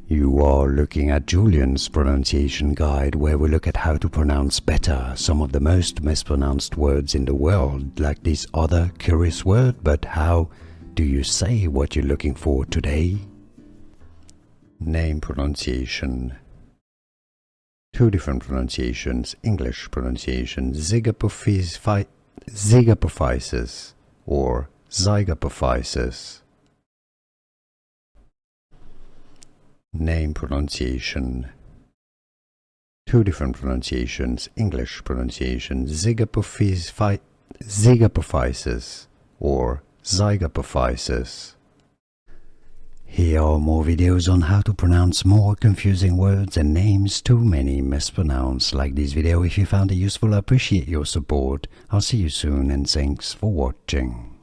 You are looking at Julian's pronunciation guide, where we look at how to pronounce better some of the most mispronounced words in the world, like this other curious word. But how do you say what you're looking for today? Name pronunciation. Two different pronunciations. English pronunciation: Zygapophyses or Zygapophyses. Name pronunciation. Two different pronunciations. English pronunciation: Zygapophyses or Zygapophyses. Here are more videos on how to pronounce more confusing words and names too many mispronounced. Like this video if you found it useful. I appreciate your support. I'll see you soon and thanks for watching.